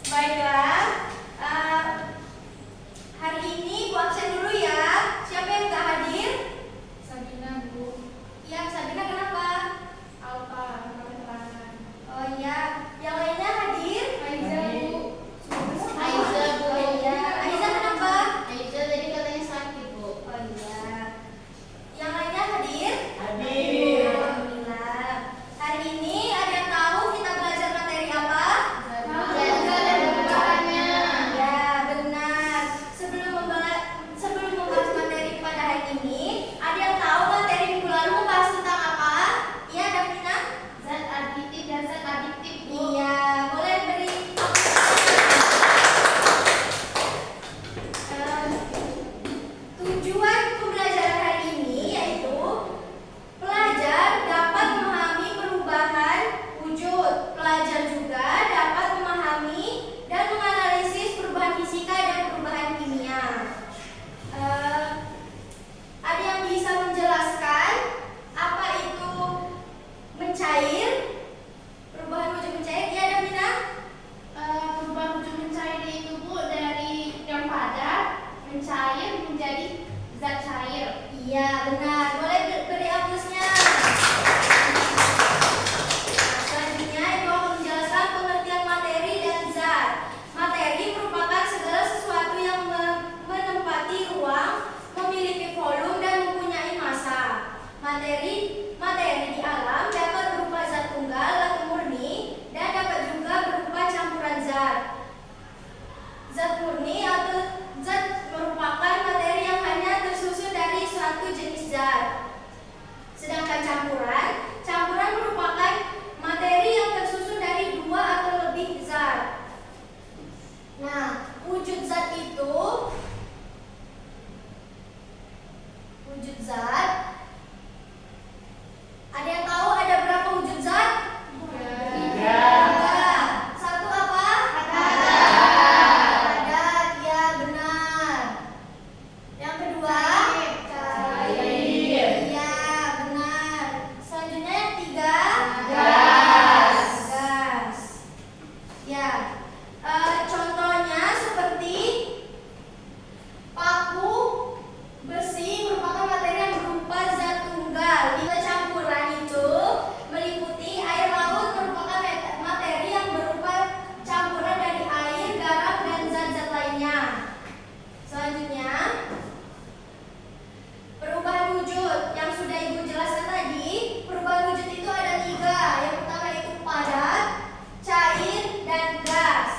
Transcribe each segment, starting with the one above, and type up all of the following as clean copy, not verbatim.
Baiklah, hari ini Bu absen dulu ya. Siapa yang nggak hadir? Sabina, Bu. Ya, Sabina kenapa? Alfa, keterangan. Oh iya, yang lainnya hadir? Aiza, Bu. Aiza, Bu. Oh iya, Aiza kenapa? Aiza tadi katanya sakit, Bu. Oh iya. Yang lainnya hadir? Hadir. Alhamdulillah. Hari ini ada yang tahu kita belajar materi apa? Ya, benar. Sebelum membahas materi pada hari ini, ada yang tahu materi minggu lalu membahas tentang apa? Iya, Davina? Zat aditif dan zat adiktif, Bu. Iya, boleh beri. Tujuan pembelajaran hari ini yaitu pelajar dapat memahami perubahan wujud. Pelajar juga dapat memahami dan menganalisis perubahan fisika dan perubahan kimia. Ada yang bisa menjelaskan apa itu mencair? Perubahan wujud mencair? Iya, Davina? Perubahan wujud mencair itu, Bu, dari yang padat mencair menjadi zat cair. Iya, benar. Boleh beri aplausnya. Selanjutnya, Ibu akan menjelaskan pengertian materi dan zat. Materi merupakan segala sesuatu yang menempati ruang, memiliki volume dan mempunyai massa. Materi di alam dapat berupa zat tunggal atau murni dan dapat juga berupa campuran zat. Zat murni atau zat merupakan materi yang hanya tersusun dari suatu jenis zat. Sedangkan campuran merupakan materi yang tersusun dari dua atau lebih zat. Nah, wujud zat ada yang tahu ada berapa wujud zat? Tiga. Satu apa? Padat, ya benar. Yang kedua? Cair. Iya, benar. Selanjutnya yang tiga? Gas. Gas. Ya. Contohnya seperti paku besi merupakan materi yang berupa zat tunggal. Bila campuran itu meliputi air laut merupakan materi yang berupa campuran dari air, garam, dan zat-zat lainnya. Selanjutnya, perubahan wujud yang sudah Ibu jelaskan tadi. Perubahan wujud itu ada tiga. Yang pertama itu padat, cair, dan gas.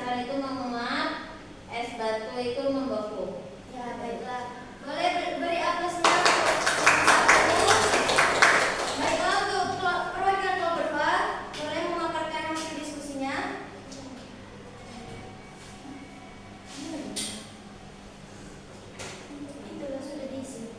air itu menguap, es batu itu membeku. Ya, baiklah. Boleh beri aplausnya untuk satu. Baiklah, untuk perwakilan kelompok berdua, boleh memaparkan hasil diskusinya. Itulah sudah diisi.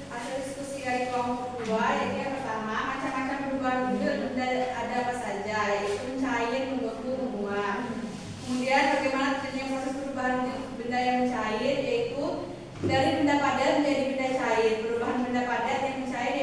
Hasil diskusi dari kelompok kedua, yaitu yang pertama, macam-macam perubahan wujud benda ada apa saja, yaitu mencair, membeku, menguap. Kemudian bagaimana terjadinya proses perubahan wujud benda yang mencair, yaitu dari benda padat menjadi benda cair. Perubahan benda padat yang mencair